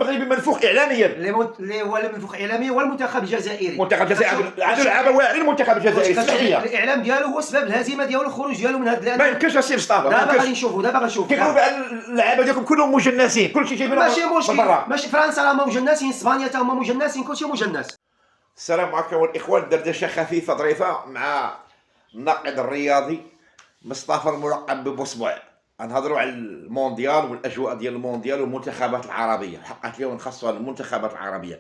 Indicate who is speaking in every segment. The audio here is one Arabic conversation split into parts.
Speaker 1: المغربي منفوخ اعلاميا.
Speaker 2: اللي هو منفوخ اعلاميا هو المنتخب الجزائري.
Speaker 1: المنتخب الجزائري عنده لعابه واعرين. المنتخب الجزائري
Speaker 2: الاعلام ديالو هو سبب الهزيمه ديالو، الخروج ديالو من هذا.
Speaker 1: ما يمكنش اسير مصطفى.
Speaker 2: دابا غادي نشوفوا
Speaker 1: كيقولوا بان اللعابه ديالكم كلهم مجنسين، كلشي جايبين
Speaker 2: ماشي مشكل، ماشي فرنسا راه مجنسين، اسبانيا تا هما مجنسين، كلشي مجنس.
Speaker 1: السلام عليكم الاخوان. دردشه خفيفه ظريفه مع الناقد الرياضي مصطفى الملقب ببصبع. غنهضروا على المونديال والاجواء ديال المونديال والمنتخبات العربيه. حقات اليوم نخصوها المنتخبات العربيه.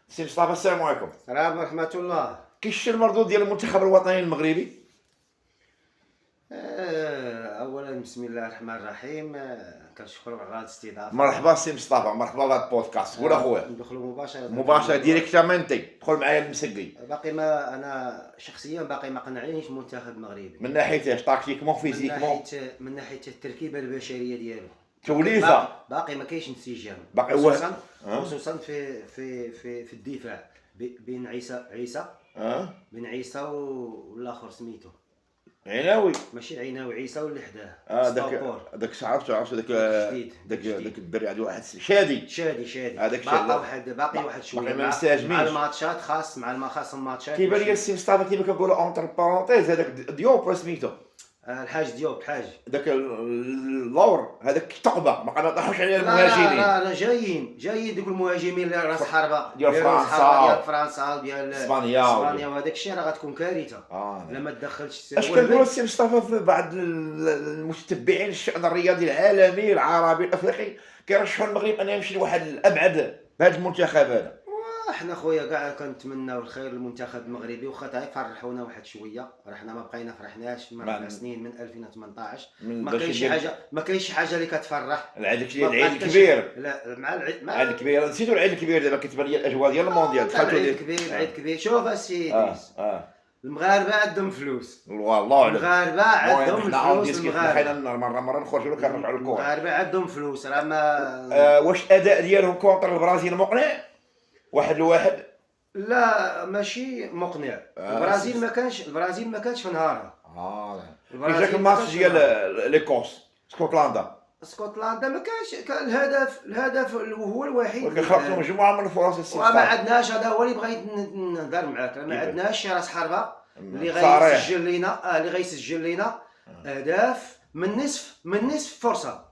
Speaker 1: سي مصطفى السلام عليكم.
Speaker 2: السلام ورحمه الله.
Speaker 1: كيفاش المردود ديال المنتخب الوطني المغربي؟
Speaker 2: اولا بسم الله الرحمن الرحيم، كنشكروا على هذه الاستضافه.
Speaker 1: مرحبا سي مصطفى، مرحبا بهذا البودكاست. قول اخويا.
Speaker 2: ندخلوا
Speaker 1: مباشره ديريكتامنتي. دخل معايا المسقي.
Speaker 2: باقي ما انا شخصيا باقي ما قنعنيش المنتخب المغربي.
Speaker 1: من ناحيه اش؟ تاكتيكمون، فيزيكمون؟
Speaker 2: من ناحيه التركيبه البشريه ديالو.
Speaker 1: توليفه
Speaker 2: باقي ما كاينش انسجام.
Speaker 1: باقي
Speaker 2: خصوصا في الدفاع بين عيسى بين عيسى والاخر سميتو
Speaker 1: عيناوي.
Speaker 2: ماشي عيناوي، عيسى واللي حداه.
Speaker 1: داك عرفتو داك الدري عنده واحد شادي هذاك
Speaker 2: باقي واحد شويه مع الماتشات خاص الماتشات.
Speaker 1: كيبان لي السي مصطفى كيما كنقولوا اونتر بارونتيز هذاك ديوب سميتو
Speaker 2: الحاج ديوب
Speaker 1: داك اللور هذاك ثقبه ما طاحوش عليه المهاجمين.
Speaker 2: لا جايين دوك المهاجمين اللي راس حربه
Speaker 1: ديال
Speaker 2: فرنسا ديال
Speaker 1: اسبانيا
Speaker 2: وهذاك الشيء راه غتكون كارثه لما تدخلش.
Speaker 1: اش كنقولوا السي مصطفى في بعض المتتبعين الشأن الرياضي العالمي العربي الافريقي كيرشحوا المغرب ان يمشي لواحد الابعد بهذا المنتخب هذا؟
Speaker 2: احنا خويا كاع كنتمناو الخير للمنتخب المغربي، واخا تا يفرحونا واحد شويه، راه حنا ما بقينا فرحناش من 4 سنين من 2018. ما كاينش شي حاجه اللي كتفرح.
Speaker 1: العيد الكبير.
Speaker 2: لا مع
Speaker 1: العيد الكبير نسيتو العيد الكبير. دابا كتبان لي الاجواء ديال المونديال دخلتو
Speaker 2: العيد الكبير. شوف السيدي المغاربه عندهم فلوس
Speaker 1: والله.
Speaker 2: المغاربه عندهم الفلوس.
Speaker 1: حنا مره نخرجوا كنرجعوا للكره.
Speaker 2: المغاربه عندهم فلوس راه ما
Speaker 1: واش الاداء ديالهم كونتر البرازيل مقنع 1-1؟
Speaker 2: لا ماشي مقنع. البرازيل ما كانش في نهارها.
Speaker 1: كي جاك الماتش ديال ليكوس اسكتلندا
Speaker 2: ما كانش الهدف هو الوحيد
Speaker 1: اللي خلقوا مجموعه من الفرص السيستم.
Speaker 2: ما عندناش. هذا هو اللي بغيت نهضر معاك. ما عندناش شي راس حربه اللي غيسجل لنا اهداف من نصف فرصه.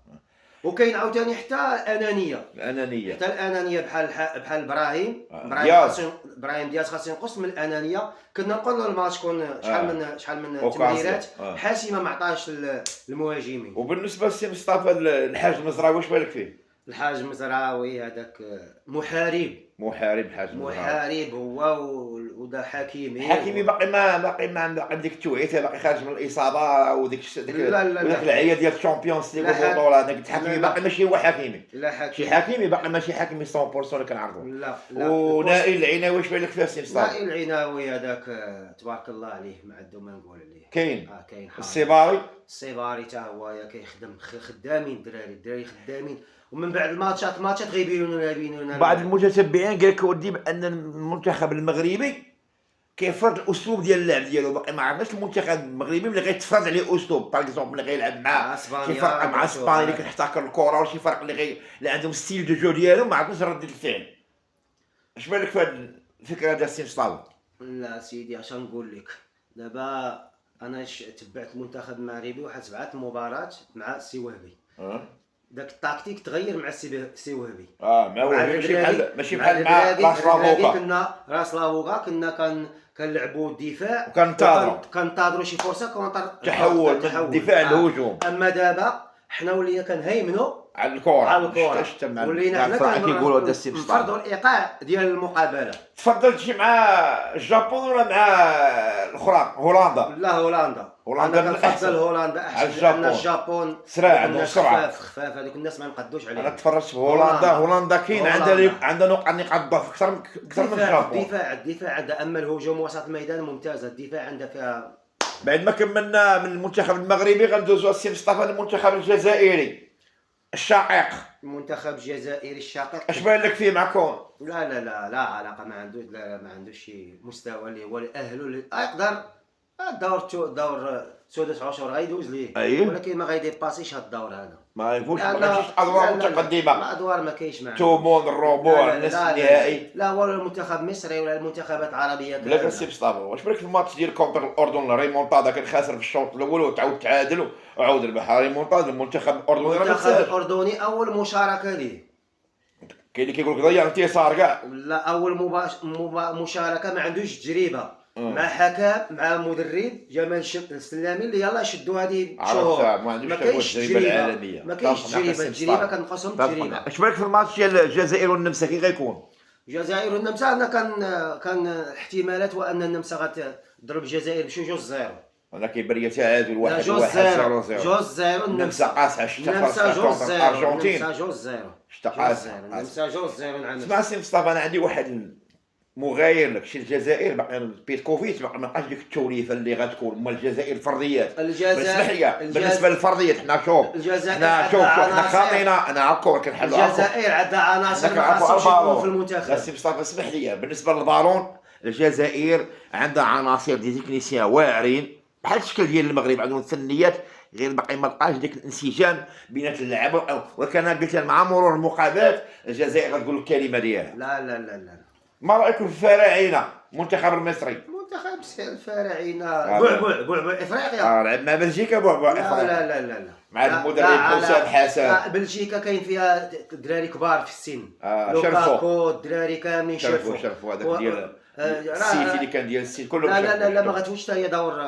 Speaker 2: وكاين عاوتاني حتى الانانيه بحال ابراهيم دياز خاصو ينقص من الانانيه. كنا نقولوا الماتش كون شحال من تمريرات حاسمه ما عطاش المهاجمين.
Speaker 1: وبالنسبه للسي مصطفى الحاج المزراوي واش بالك فيه؟
Speaker 2: الحاج المزراوي هذاك محارب الحاج محارب هو ودا حكيمي
Speaker 1: باقي ما عندك التوعيه، باقي خارج من الاصابه وديك العيه ديال الشامبيونز ليغ والبطوله. داك الحكيمي باقي ماشي هو حكيمي. شي حكيمي باقي ماشي حكيمي 100% اللي كنعرفوا.
Speaker 2: لا
Speaker 1: ونائل العناوي واش بالك فيه السي مصطفى؟
Speaker 2: نائل العناوي هذاك تبارك الله عليه ما عنده ما نقول عليه.
Speaker 1: كاين السيباري
Speaker 2: حتى هو كيخدم خدامين الدراري خدامين. ومن بعد الماتشات غيبينوا لنا
Speaker 1: بعض المتتبعين قال لك ودي بان المنتخب المغربي كيفرض الاسلوب ديال اللعب ديالو. باقي ما عرفناش المنتخب المغربي اللي غيتفرض عليه اسلوب باغ اكزومبل اللي غيلعب مع شي فرق مع اسبانيا اللي كتحتكر الكره، وشي فرق اللي عندهم ستيل دو جو ديالو ما عرفناش ردة الفعل. اش بالك في هذه الفكره ديال السي مصطفى؟
Speaker 2: لا سيدي اش نقول لك دابا انا تبعت المنتخب المغربي واحد 7 مباريات مع السي وهبي. داك التكتيك تغير مع السي وهبي.
Speaker 1: ما هو ماشي بحال مع
Speaker 2: راس لافوكا. كنا كنلعبوا الدفاع
Speaker 1: وكننتظروا
Speaker 2: شي فرصه
Speaker 1: تحول من الدفاع للهجوم.
Speaker 2: اما دابا حنا ولينا كنهيمنوا
Speaker 1: على الكره
Speaker 2: ولينا حنا
Speaker 1: كيقولوا هذا السي مصطفى
Speaker 2: نفرضوا الايقاع ديال المقابله.
Speaker 1: تفضلت شي مع الجابون ولا مع الاخرى هولندا؟
Speaker 2: لا هولندا انا كنفضل هولندا احسن لان الجابون
Speaker 1: سرعه عندهم سرعه
Speaker 2: خفاف هذوك الناس ما نقدوش عليهم.
Speaker 1: انا تفرجت في هولندا كاين عندها نقاط ضعف اكثر من الجابون.
Speaker 2: الدفاع عندها، اما الهجوم وسط الميدان ممتازه. الدفاع عندها فيها.
Speaker 1: بعد ما كملنا من المنتخب المغربي غندوزو السي مصطفى للمنتخب الجزائري الشقيق.
Speaker 2: المنتخب الجزائري الشقيق
Speaker 1: اش بان لك فيه معكم؟
Speaker 2: لا علاقه ما عندوش شي مستوى اللي هو اللي اهله يقدر دور سودة عشر غيدوز ليه،
Speaker 1: أيه.
Speaker 2: ولكن ما غيديباسيش هاد الدور هذا.
Speaker 1: ما يفوتش،
Speaker 2: لا،
Speaker 1: ما
Speaker 2: لا،
Speaker 1: كاينش ادوار
Speaker 2: لا، لا،
Speaker 1: متقدمه،
Speaker 2: لا، ادوار ما كاينش معنا.
Speaker 1: تومون الربوع النصف النهائي.
Speaker 2: لا ولا المنتخب المصري ولا المنتخبات العربيه
Speaker 1: بلا
Speaker 2: كاملة.
Speaker 1: كنسي مصطفى، واش بالك في الماتش ديال كونتر الاردن ريمونتادا كان خاسر في الشوط الاول وتعاود تعادل وعاود ربح ريمونتادا. المنتخب الاردني راه
Speaker 2: المنتخب
Speaker 1: مساج.
Speaker 2: الاردني اول مشاركه ليه،
Speaker 1: كاين اللي كيقول لك ضيع انتصار كاع.
Speaker 2: لا اول مشاركه ما عندوش تجربه مع حكم مع مدرب جمال السلامي اللي يلاه شدوا هذه شهور.
Speaker 1: ما عندوش التجربه العالميه،
Speaker 2: ما كاينش التجربه كنقصهم التجربه.
Speaker 1: اش بالك في الماتش ديال الجزائر والنمسا كي غيكون؟
Speaker 2: الجزائر والنمسا انا كان احتمالات وان النمسا غتضرب الجزائر بشي 2-0.
Speaker 1: انا كيبان لي تعادل 1-1
Speaker 2: 2-0
Speaker 1: النمسا قاصحه شتا
Speaker 2: النمسا
Speaker 1: كونتر الارجنتين.
Speaker 2: النمسا 2-0
Speaker 1: شتا قاصحه.
Speaker 2: النمسا 2-0 عن
Speaker 1: اسمع سي مصطفى، انا عندي واحد مغاير لك. شي الجزائر باقي بيتكوفيتش باقي ما بقاش ديك التوليفه اللي غتكون. اما الجزائر الفرديات اسمح لي بالنسبه للفرديات حنا شوف حنا خاطينا. انا هكا كنحلوا
Speaker 2: الجزائر عندها عناصر ما خاصهمش يكونوا في المنتخب.
Speaker 1: سي مصطفى اسمح لي بالنسبه للبالون، الجزائر عندها عناصر دي تكنيسيان واعرين بحال الشكل ديال المغرب، عندهم فنيات غير باقي ما لقاش ديك الانسجام بينات اللعابه. ولكن انا قلت مع مرور المقابلات الجزائر غتقول الكلمه ديالها.
Speaker 2: لا لا لا لا.
Speaker 1: ما رايكم في الفراعنه المنتخب المصري؟
Speaker 2: منتخب الفراعنه بعبع افريقيا.
Speaker 1: لعب مع بلجيكا بعبع افريقيا.
Speaker 2: لا لا لا لا
Speaker 1: مع المدرب حسام حسن.
Speaker 2: بلجيكا كاين فيها دراري كبار في السن.
Speaker 1: شرفوا
Speaker 2: الدراري كاملين
Speaker 1: شرفوا هذاك ديال السيتي اللي كان ديال السيتي كلهم.
Speaker 2: لا ما غتوش حتى هي دور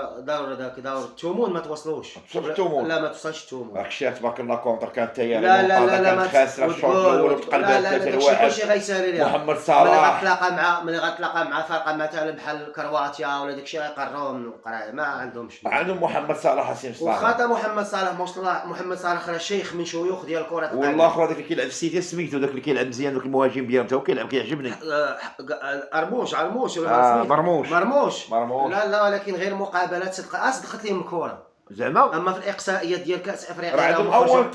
Speaker 2: التومون ما توصلوش.
Speaker 1: التومون
Speaker 2: لا ما توصلش التومون.
Speaker 1: راك شات تبارك الله كونتر كانت هي
Speaker 2: لا
Speaker 1: ما خاسره الشوط الاول وتقلبت 3-1.
Speaker 2: ماشي غيسالي ليها.
Speaker 1: محمد صلاح
Speaker 2: ملي غتلاقى مع فرقه مثلا بحال كرواتيا ولا داكشي غيقرهم ما عندهمش.
Speaker 1: عندهم محمد صلاح سي مصطفى.
Speaker 2: وخاطر محمد صلاح راه شيخ من شيوخ ديال كره القدم.
Speaker 1: والله اخر هذاك اللي كيلعب في السيتي سميتو داك اللي كيلعب مزيان داك المهاجم ديالهم تا هو كيلعب كيعجبني. مرموش.
Speaker 2: لا ولكن غير مقابلات صدقت لهم الكره
Speaker 1: زعما.
Speaker 2: اما في الاقصائيات ديال كاس افريقيا
Speaker 1: عندهم اول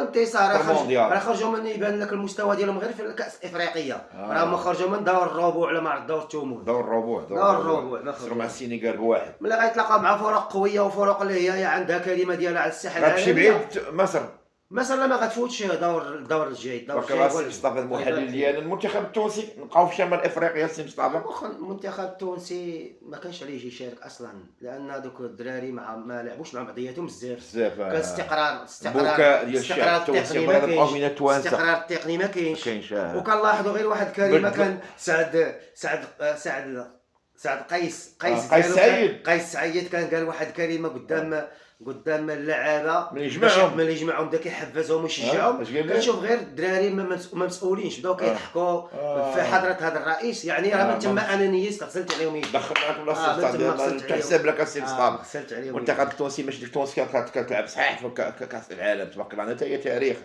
Speaker 1: انتصار
Speaker 2: راه خرجوا من يبان لك المستوى ديالهم غير في الكاس الافريقيه. راهم خرجوا من دور الربوع ولا مع دور الثمن.
Speaker 1: دور الربوع خسروا مع السينيغال بواحد.
Speaker 2: ملي غيتلاقاو مع فرق قويه وفرق اللي هي عندها كلمه ديالها على الساحه العالميه.
Speaker 1: شي بعيد مصر لا
Speaker 2: ما غتفوتش الدور الجاي.
Speaker 1: سي مصطفى المحلل ديال المنتخب التونسي نبقاو في شمال افريقيا. سي مصطفى
Speaker 2: المنتخب التونسي ما كانش عليه يشارك اصلا لان هذوك الدراري ما لعبوش مع بعضياتهم بزاف. كان استقرار
Speaker 1: ديال الشعب التونسي
Speaker 2: استقرار التقني ما كاينش. وكنلاحظوا غير واحد الكلمه كان سعد قيس سعيد كان قال واحد الكلمه قدام اللعابه ملي يجمعهم بدا كيحفزهم ويشجعهم. كنشوف غير الدراري ما مسؤولينش بداو كيضحكوا في حضره هذا الرئيس. يعني راه من تما انانيه استغسلت عليهم يدي.
Speaker 1: دخل معكم لا تحسب لك السي مصطفى. المنتخب التونسي ماشي التونسي كتلعب صحيح في كاس العالم تبارك الله. حتى هي تاريخ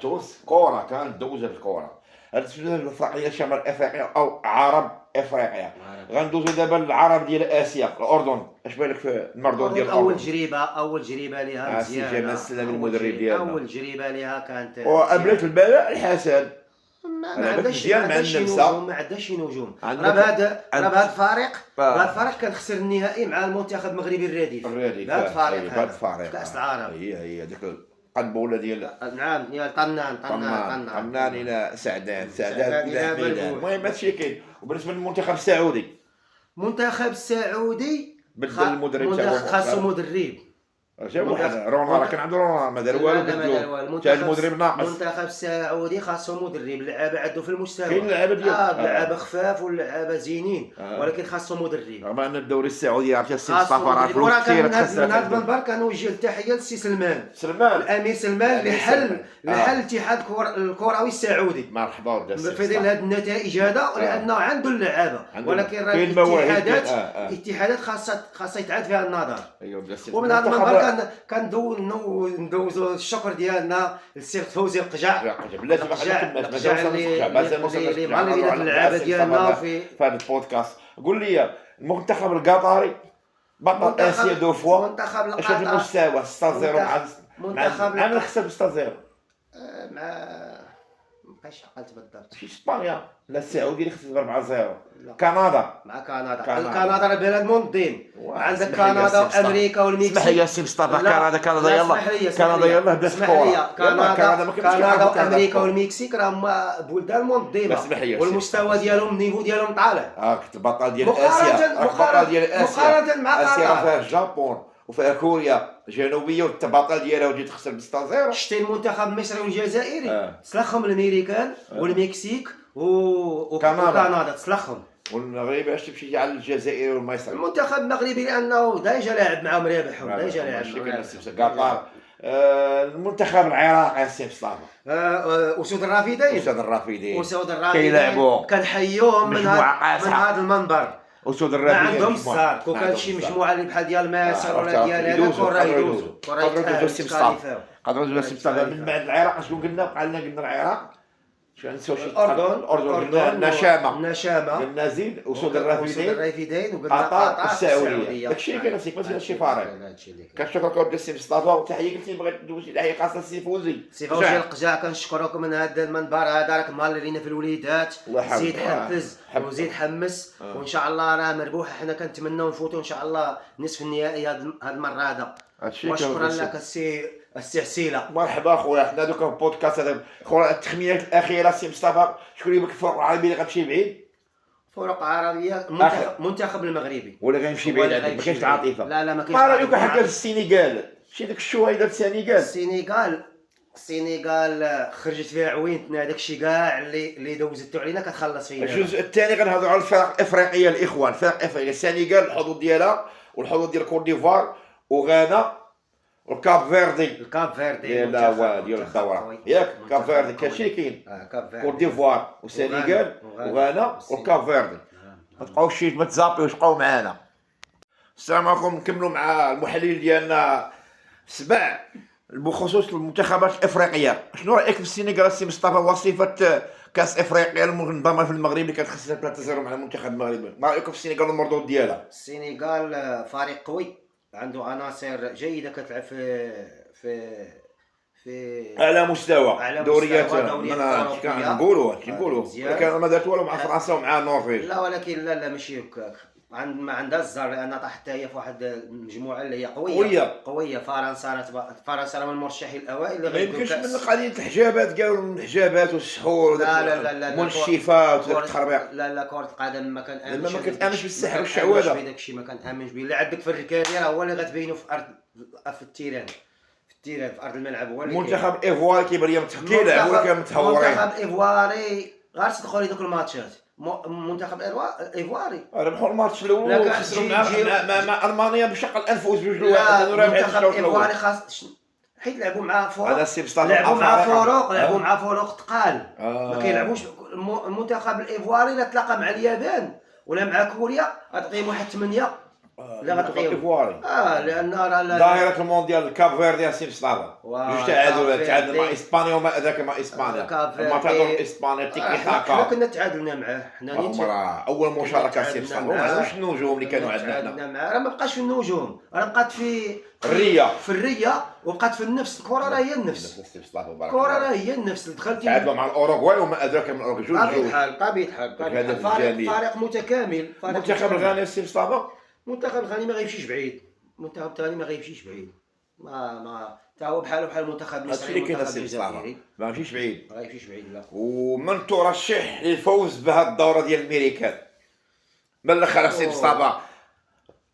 Speaker 1: تونس كره كانت دوزه الكره. هاد الافريقيا شمال افريقيا او عرب افريقيا. غندوزو دابا للعرب ديال اسيا الأردن. اش بالك في المردود ديال الأردن؟
Speaker 2: اول جريبه ليها مزيانه.
Speaker 1: جمال السلامي المدرب ديالنا.
Speaker 2: اول جريبه ليها كانت
Speaker 1: وقابلت البلاء الحسن.
Speaker 2: ما عندهاش شي نجوم. راه هذا الفريق كان خسر النهائي مع المنتخب المغربي الرديف. هذا الفريق في كاس العالم.
Speaker 1: هي ديك القنبوله ديال
Speaker 2: نعم ديال طنان
Speaker 1: الى سعدان الى بلدان. المهم هادشي كاين. وبالنسبه للمنتخب السعودي بدل المدرب تاعو
Speaker 2: خاصو مدرب.
Speaker 1: جاب واحد رونالدو كان عنده رونالدو ما دار والو تاع المدرب ناقص.
Speaker 2: المنتخب السعودي خاصو مدرب. اللعابه عنده في المستوى
Speaker 1: كاين اللعابه ديال
Speaker 2: اللعابه خفاف واللعابه زينين ولكن خاصو مدرب.
Speaker 1: رغم ان الدوري السعودي عرفتي السي مصطفى راه فلوس كثير
Speaker 2: تخسر. من هذا المنبر كنوجه التحيه للسي سلمان الامير سلمان اللي حل الاتحاد الكروي السعودي.
Speaker 1: مرحبا وداس
Speaker 2: في ظل هذه النتائج هذا لانه عنده اللعابه ولكن راه الاتحادات خاصها يتعاد فيها النظر. ومن هذا المنبر كندوزو الشكر ديالنا للسي فوزي القجع.
Speaker 1: بلاتي
Speaker 2: اللي معلم اللعابه ديالنا في
Speaker 1: هذا البودكاست. قول لي المنتخب القطري بطل اسيا دو فوا.
Speaker 2: المنتخب
Speaker 1: اش هذا المستوى 6-0 مع المنتخب خسر 6-0
Speaker 2: مع بقاش عقلت بالضبط.
Speaker 1: شي اسبانيا لا السعوديه اللي خسرت 4-0.
Speaker 2: لا.
Speaker 1: كندا
Speaker 2: مع كندا
Speaker 1: كندا.
Speaker 2: كندا راه بلاد منظم. عندك
Speaker 1: اسمح لي يا
Speaker 2: كندا
Speaker 1: سي
Speaker 2: وامريكا والمكسيك.
Speaker 1: اسمح لي يا سي مصطفى.
Speaker 2: لا.
Speaker 1: كندا
Speaker 2: لا،
Speaker 1: يلا.
Speaker 2: اسمح لي،
Speaker 1: كندا يلا بدات
Speaker 2: اسمح لي.
Speaker 1: الكره.
Speaker 2: كندا وامريكا والمكسيك راهم بلدان منظمه.
Speaker 1: اسمح لي يا سي
Speaker 2: والمستوى ديالهم النيفو ديالهم طالع.
Speaker 1: كنت البطل ديال اسيا.
Speaker 2: مقارنه مع
Speaker 1: اسيا
Speaker 2: قطر.
Speaker 1: فيها الجابون وفيها كوريا الجنوبيه والبطل ديالها وجيت تخسر 6-0.
Speaker 2: شتي المنتخب المصري والجزائري تسلخهم الامريكان والمكسيك وكندا تسلخهم.
Speaker 1: والمغرب باش تمشي على الجزائر والمصري.
Speaker 2: المنتخب المغربي لانه ديجا لاعب معاهم رابحهم ديجا لاعب
Speaker 1: قطر. المنتخب العراقي سي مصطفى.
Speaker 2: اسود الرافدين.
Speaker 1: اسود الرافدين كيلعبوا
Speaker 2: كنحيوهم من هذا المنبر.
Speaker 1: اسود
Speaker 2: ما
Speaker 1: الرافدين
Speaker 2: عندهم الصار. كون كان شي مجموعه اللي بحال ديال مصر ولا ديال هذا كره يدوزوا.
Speaker 1: قدروا سي مصطفى. قدروا سي مصطفى. من بعد العراق شنو قلنا؟ قلنا العراق. الأردن قلنا زيد أسود الرافدين قطر والسعودية. داكشي اللي كان سيك ماشي فارغ. كنشكرك أودي السي مصطفى وتحية قلتي بغيت ندوز شي تحية خاصة السي فوزي.
Speaker 2: سي فوزي القجع كنشكرك من هذا المنبر هذا راك مال لينا في الوليدات. زيد حفز وزيد حمس وإن شاء الله راه مربوح. حنا كنتمناو نفوتوا إن شاء الله نصف النهائي هذه المرة هذا. وشكرا لك السي حسيله.
Speaker 1: مرحبا خويا. حنا دوكا في بودكاست هذا خويا. التخمينات الاخيره سي مصطفى شكون اللي الفرق العربي اللي غتمشي بعيد؟
Speaker 2: فرق عربيه منتخب المغربي
Speaker 1: ولا غيمشي بعيد هذاك ما كاينش العاطفه.
Speaker 2: لا ما كاينش.
Speaker 1: ما رايك حكى السنغال شي داك الشوهه ديال
Speaker 2: السنغال خرجت فيها عوينتنا. داك الشيء كاع اللي دوزتو علينا كتخلص فيه.
Speaker 1: الجزء الثاني غنهضروا على الفرق الافريقيه الاخوان. الفرق الافريقيه السنغال الحظوظ ديالها والحظوظ ديال كوت ديفوار وغانا والكاب فيردي ديال الدوره ياك. كاب فيردي كلشي كاين. كوت ديفوار والسنغال وغانا والكاب فيردي. ما تبقاوش ما تزابيوش بقاو معانا. السلام عليكم. نكملوا مع المحلل ديالنا سبع بخصوص المنتخبات الافريقيه. شنو رايك في السنغال السي مصطفى وصفه كاس افريقيا المنظمه في المغرب اللي كانت خسرت 3-0 مع المنتخب المغربي؟ ما رايكم في السنغال والمردود ديالها؟
Speaker 2: السنغال فريق قوي عنده عناصر جيده كتلعب في
Speaker 1: على مستوى دوريات
Speaker 2: اوروبيه.
Speaker 1: نقولوا كان ما دارت والو مع فرنسا ومع النرويج.
Speaker 2: لا ولكن لا ماشي هكاك. ما عندها الزر لان طاحت هي في واحد المجموعه اللي هي قويه. فرنسا راه من المرشحين الاوائل اللي
Speaker 1: ما يمكنش من قضيه الحجابات. قالوا الحجابات والسحور
Speaker 2: لا
Speaker 1: منشفات والتخربيق.
Speaker 2: لا كره القدم ما كنامنش.
Speaker 1: ما كتامنش بالسحر والشعوذه.
Speaker 2: داك الشيء ما كنامنش به. اللي عندك في الركاليه راه هو اللي غتبينو في ارض في التيران في ارض الملعب. هو
Speaker 1: المنتخب الايفواري كيبان لي متحكي له ولا كان متهورين.
Speaker 2: المنتخب الايفواري غير تدخل دوك الماتشات. المنتخب الايفواري
Speaker 1: ربحوا الماتش الاول وخسروا مع المانيا بشق الانف وزوج واحد.
Speaker 2: المنتخب الايفواري خاص حيت لعبوا مع لعبوا مع فروق ثقال. ما كيلعبوش. المنتخب الايفواري لا تلاقى مع اليابان ولا مع كوريا غتقيم واحد 8 لا غتقيم
Speaker 1: ايفواري.
Speaker 2: لان راه
Speaker 1: ظاهره المونديال الكاب فيردي يا سي مصطفى جوج تعادل مع اسبانيا وما ذاك مع اسبانيا. ما تعادل اسبانيا تيكي
Speaker 2: حنا كنا تعادلنا معاه. حنا
Speaker 1: اول مشاركه سي مصطفى. واش النجوم اللي كانوا عندنا
Speaker 2: معاه؟ راه ما بقاش في النجوم. راه بقات في
Speaker 1: الريه
Speaker 2: وبقات في النفس. الكره راه هي النفس. الكره راه هي النفس. دخلتي
Speaker 1: تعادلوا مع الاوروغواي وما ادراك من الاوروغواي.
Speaker 2: طبيعة الحال فريق متكامل.
Speaker 1: المنتخب الغاني سي مصطفى.
Speaker 2: المنتخب الغاني ما غيمشيش بعيد. المنتخب الثاني ما غيمشيش بعيد. ما تا هو بحال المنتخب المصري.
Speaker 1: ما غيمشيش بعيد.
Speaker 2: لا.
Speaker 1: ومن ترشح للفوز بهذه الدوره ديال الميريكان من الاخر سي مصطفى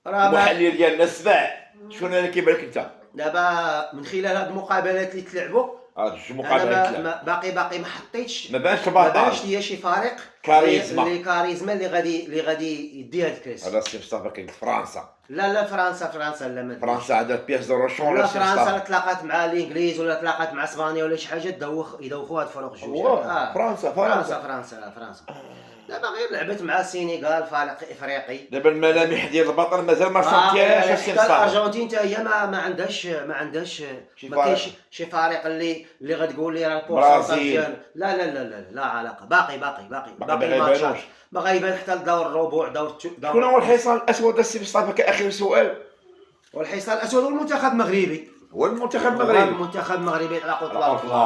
Speaker 1: المحلل ديالنا السبع شكون اللي كيبان لك انت
Speaker 2: دابا من خلال هاد المقابلات اللي تلعبوا؟
Speaker 1: انا
Speaker 2: باقي ما حطيتش.
Speaker 1: ما بانش
Speaker 2: ليا شي فريق كاريزما اللي غادي يدي هاد الكاس.
Speaker 1: هذا سي مصطفى كاين فرنسا.
Speaker 2: لا فرنسا لا ما
Speaker 1: فرنسا عندها بياس دو روشون.
Speaker 2: لا فرنسا تلاقات مع الانجليز ولا تلاقات مع اسبانيا ولا شي حاجه يدوخوا هاد الفرق جوج. فرنسا دابا غير لعبت مع السنغال فريق افريقي.
Speaker 1: دابا الملامح ديال البطل مازال ما صافياش.
Speaker 2: حتى الارجنتين حتى هي ما عندهاش ما كاينش شي فريق اللي غتقول لي راه البورسونتاج ديال لا علاقه. باقي الماتشات ما غيبان حتى لدور الربع دور.
Speaker 1: شكون هو الحصان الاسود السي مصطفى كاخر سؤال؟
Speaker 2: والحصان الاسود هو المنتخب المغربي.
Speaker 1: هو المنتخب المغربي،
Speaker 2: المنتخب المغربي على قوة الله،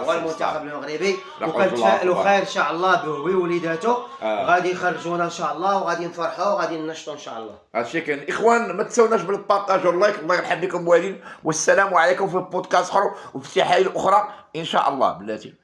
Speaker 2: هو المنتخب المغربي، وكنتفائلوا خير ان شاء الله به ووليداته، غادي يخرجونا ان شاء الله، وغادي نفرحوا وغادي ننشطوا ان شاء الله.
Speaker 1: هادشي كاين. اخوان ما تنساوناش بالبارطاج واللايك. الله يرحم بكم والدين، والسلام عليكم في بودكاست اخر وفي تحايل اخرى ان شاء الله بلاتي.